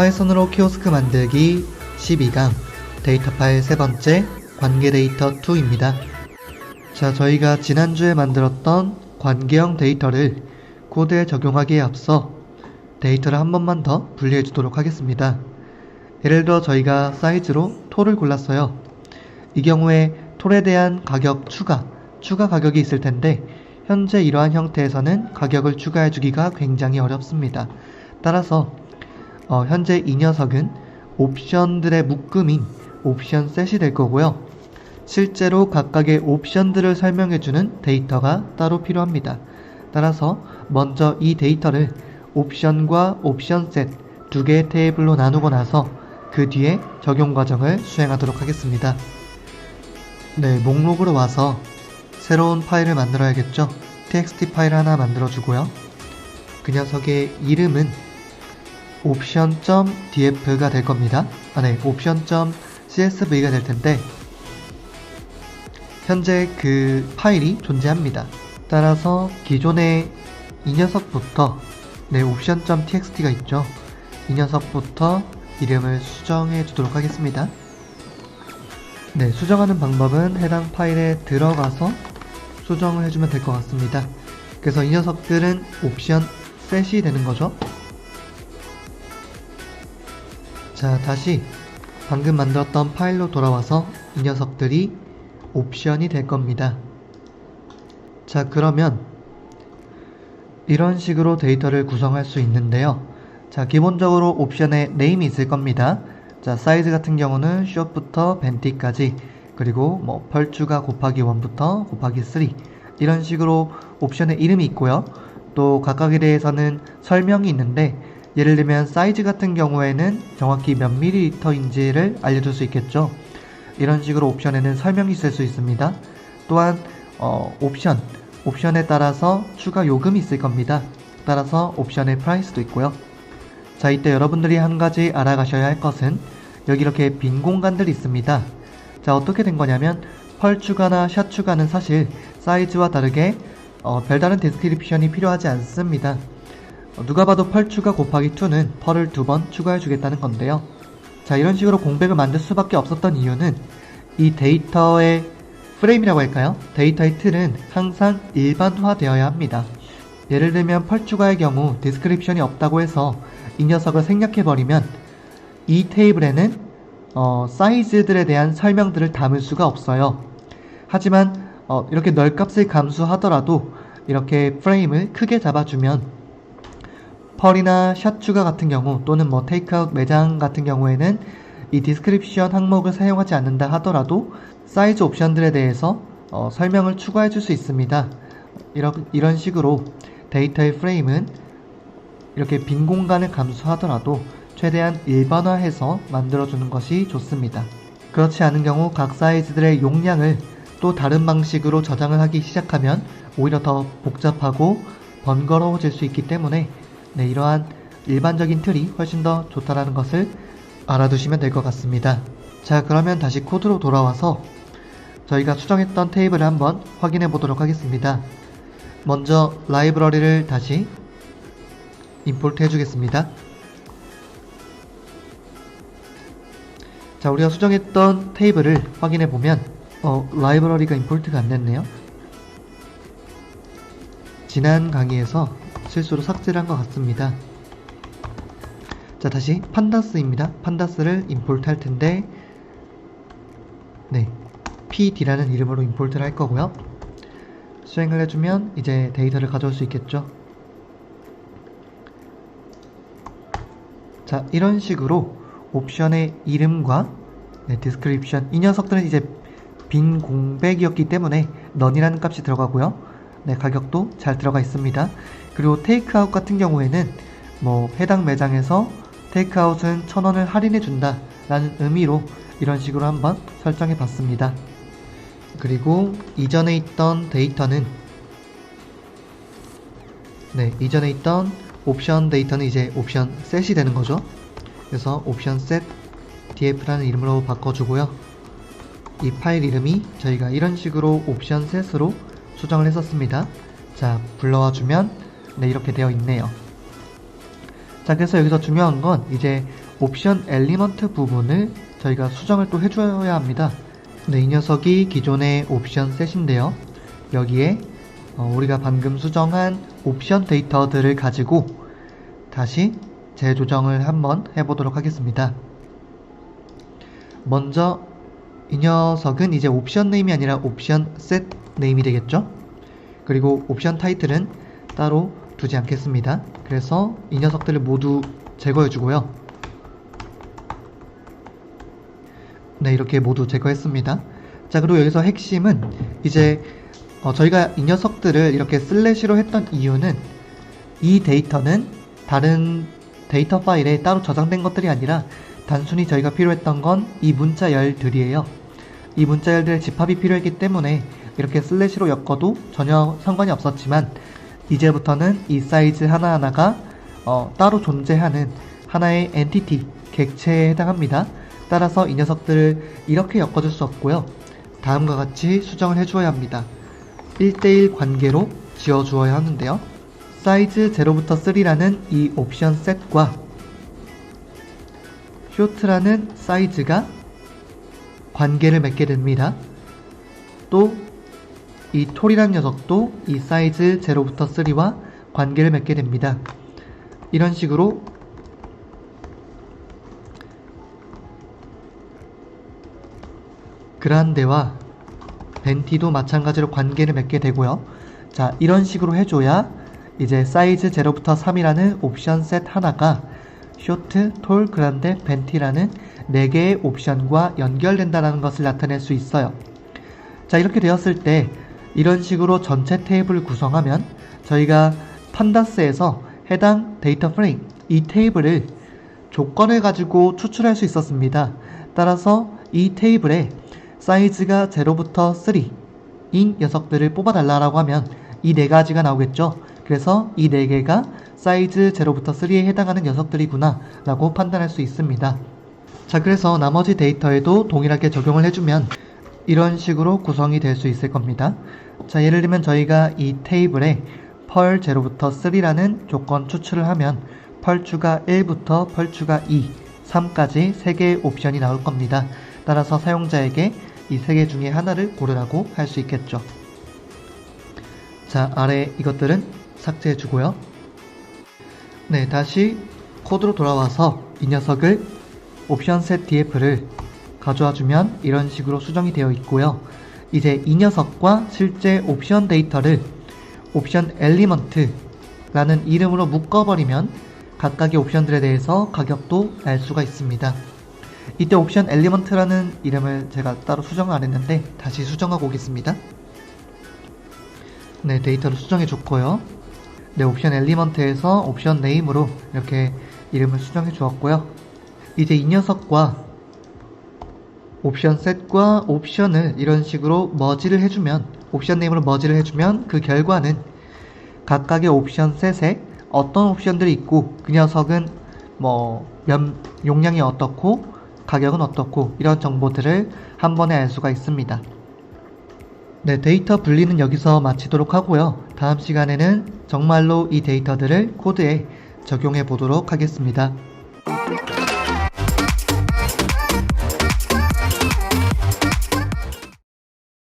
파이썬으로 키오스크 만들기 12강 데이터 파일 세 번째 관계 데이터 2입니다. 자, 저희가 지난주에 만들었던 관계형 데이터를 코드에 적용하기에 앞서 데이터를 한 번만 더 분리해 주도록 하겠습니다. 예를 들어 저희가 사이즈로 톨을 골랐어요. 이 경우에 톨에 대한 가격 추가 가격이 있을 텐데 현재 이러한 형태에서는 가격을 추가해 주기가 굉장히 어렵습니다. 따라서 현재 이 녀석은 옵션들의 묶음인 옵션 셋이 될 거고요. 실제로 각각의 옵션들을 설명해주는 데이터가 따로 필요합니다. 따라서 먼저 이 데이터를 옵션과 옵션 셋 두 개의 테이블로 나누고 나서 그 뒤에 적용 과정을 수행하도록 하겠습니다. 네, 목록으로 와서 새로운 파일을 만들어야겠죠. txt 파일 하나 만들어주고요. 그 녀석의 이름은 option.df가 될 겁니다. option.csv가 될 텐데 현재 그 파일이 존재합니다. 따라서 기존의 이 녀석부터 option.txt가 있죠. 이 녀석부터 이름을 수정해 주도록 하겠습니다. 네, 수정하는 방법은 해당 파일에 들어가서 수정을 해주면 될 것 같습니다. 그래서 이 녀석들은 옵션 셋이 되는 거죠. 자, 다시 방금 만들었던 파일로 돌아와서 이 녀석들이 옵션이 될 겁니다. 자, 그러면 이런 식으로 데이터를 구성할 수 있는데요. 자, 기본적으로 옵션에 네임이 있을 겁니다. 자, 사이즈 같은 경우는 shop부터 benty까지, 그리고 펄 추가 곱하기 1부터 곱하기 3 이런 식으로 옵션에 이름이 있고요. 또 각각에 대해서는 설명이 있는데 예를 들면 사이즈 같은 경우에는 정확히 몇 밀리리터인지를 알려줄 수 있겠죠. 이런 식으로 옵션에는 설명이 있을 수 있습니다. 또한 옵션에 따라서 추가 요금이 있을 겁니다. 따라서 옵션의 프라이스도 있고요. 자, 이때 여러분들이 한 가지 알아가셔야 할 것은 여기 이렇게 빈 공간들이 있습니다. 자, 어떻게 된 거냐면 펄 추가나 샷 추가는 사실 사이즈와 다르게 별다른 디스크립션이 필요하지 않습니다. 누가 봐도 펄 추가 곱하기 2는 펄을 2번 추가해 주겠다는 건데요. 자, 이런 식으로 공백을 만들 수밖에 없었던 이유는 이 데이터의 프레임이라고 할까요? 데이터의 틀은 항상 일반화 되어야 합니다. 예를 들면 펄 추가의 경우 디스크립션이 없다고 해서 이 녀석을 생략해버리면 이 테이블에는 사이즈들에 대한 설명들을 담을 수가 없어요. 하지만 이렇게 널값을 감수하더라도 이렇게 프레임을 크게 잡아주면 펄이나 샷 추가 같은 경우 또는 테이크아웃 매장 같은 경우에는 이 디스크립션 항목을 사용하지 않는다 하더라도 사이즈 옵션들에 대해서 설명을 추가해 줄 수 있습니다. 이런 식으로 데이터의 프레임은 이렇게 빈 공간을 감수하더라도 최대한 일반화해서 만들어주는 것이 좋습니다. 그렇지 않은 경우 각 사이즈들의 용량을 또 다른 방식으로 저장을 하기 시작하면 오히려 더 복잡하고 번거로워질 수 있기 때문에 이러한 일반적인 틀이 훨씬 더 좋다라는 것을 알아두시면 될 것 같습니다. 자, 그러면 다시 코드로 돌아와서 저희가 수정했던 테이블을 한번 확인해 보도록 하겠습니다. 먼저 라이브러리를 다시 임포트 해주겠습니다. 자, 우리가 수정했던 테이블을 확인해 보면 라이브러리가 임포트가 안 됐네요. 지난 강의에서 실수로 삭제를 한 것 같습니다. 자, 다시 판다스입니다. 판다스를 임포트 할 텐데 pd라는 이름으로 임포트를 할 거고요. 수행을 해주면 이제 데이터를 가져올 수 있겠죠. 자, 이런 식으로 옵션의 이름과 디스크립션, 이 녀석들은 이제 빈 공백이었기 때문에 none이라는 값이 들어가고요. 가격도 잘 들어가 있습니다. 그리고 테이크아웃 같은 경우에는 해당 매장에서 테이크아웃은 1,000원을 할인해 준다 라는 의미로 이런 식으로 한번 설정해 봤습니다. 그리고 이전에 있던 데이터는 이전에 있던 옵션 데이터는 이제 옵션 셋이 되는 거죠. 그래서 옵션 셋 df라는 이름으로 바꿔주고요. 이 파일 이름이 저희가 이런 식으로 옵션 셋으로 수정을 했었습니다. 자, 불러와 주면 이렇게 되어 있네요. 자, 그래서 여기서 중요한 건 이제 옵션 엘리먼트 부분을 저희가 수정을 또 해줘야 합니다. 네, 이 녀석이 기존의 옵션 셋인데요. 여기에 우리가 방금 수정한 옵션 데이터들을 가지고 다시 재조정을 한번 해보도록 하겠습니다. 먼저 이 녀석은 이제 옵션 네임이 아니라 옵션 셋 네임이 되겠죠. 그리고 옵션 타이틀은 따로 두지 않겠습니다. 그래서 이 녀석들을 모두 제거해주고요. 네, 이렇게 모두 제거했습니다. 자, 그리고 여기서 핵심은 이제 저희가 이 녀석들을 이렇게 슬래시로 했던 이유는 이 데이터는 다른 데이터 파일에 따로 저장된 것들이 아니라 단순히 저희가 필요했던 건 이 문자열들이에요. 이 문자열들의 집합이 필요했기 때문에 이렇게 슬래시로 엮어도 전혀 상관이 없었지만 이제부터는 이 사이즈 하나하나가 따로 존재하는 하나의 엔티티, 객체에 해당합니다. 따라서 이 녀석들을 이렇게 엮어줄 수 없고요. 다음과 같이 수정을 해주어야 합니다. 1대1 관계로 지어주어야 하는데요. 사이즈 0부터 3라는 이 옵션 셋과 쇼트라는 사이즈가 관계를 맺게 됩니다. 또 이 톨이라는 녀석도 이 사이즈 0부터 3와 관계를 맺게 됩니다. 이런 식으로 그란데와 벤티도 마찬가지로 관계를 맺게 되고요. 자, 이런 식으로 해줘야 이제 사이즈 0부터 3이라는 옵션 셋 하나가 쇼트, 톨, 그란데, 벤티라는 4개의 옵션과 연결된다는 것을 나타낼 수 있어요. 자, 이렇게 되었을 때 이런 식으로 전체 테이블을 구성하면 저희가 판다스에서 해당 데이터 프레임, 이 테이블을 조건을 가지고 추출할 수 있었습니다. 따라서 이 테이블에 사이즈가 0부터 3인 녀석들을 뽑아달라고 하면 이 4가지가 나오겠죠. 그래서 이 4개가 사이즈 0부터 3에 해당하는 녀석들이구나 라고 판단할 수 있습니다. 자, 그래서 나머지 데이터에도 동일하게 적용을 해주면 이런 식으로 구성이 될 수 있을 겁니다. 자, 예를 들면 저희가 이 테이블에 펄 0부터 3라는 조건 추출을 하면 펄 추가 1부터 펄 추가 2, 3까지 3개의 옵션이 나올 겁니다. 따라서 사용자에게 이 3개 중에 하나를 고르라고 할 수 있겠죠. 자, 아래 이것들은 삭제해 주고요. 네, 다시 코드로 돌아와서 이 녀석을 옵션 셋 df를 가져와 주면 이런 식으로 수정이 되어 있고요. 이제 이 녀석과 실제 옵션 데이터를 옵션 엘리먼트라는 이름으로 묶어버리면 각각의 옵션들에 대해서 가격도 알 수가 있습니다. 이때 옵션 엘리먼트라는 이름을 제가 따로 수정을 안 했는데 다시 수정하고 오겠습니다. 네, 데이터를 수정해 줬고요. 네, 옵션 엘리먼트에서 옵션 네임으로 이렇게 이름을 수정해 주었고요. 이제 이 녀석과 옵션 셋과 옵션을 이런 식으로 머지를 해주면, 옵션 네임으로 머지를 해주면 그 결과는 각각의 옵션 셋에 어떤 옵션들이 있고 그 녀석은 용량이 어떻고 가격은 어떻고 이런 정보들을 한 번에 알 수가 있습니다. 네, 데이터 분리는 여기서 마치도록 하고요. 다음 시간에는 정말로 이 데이터들을 코드에 적용해 보도록 하겠습니다.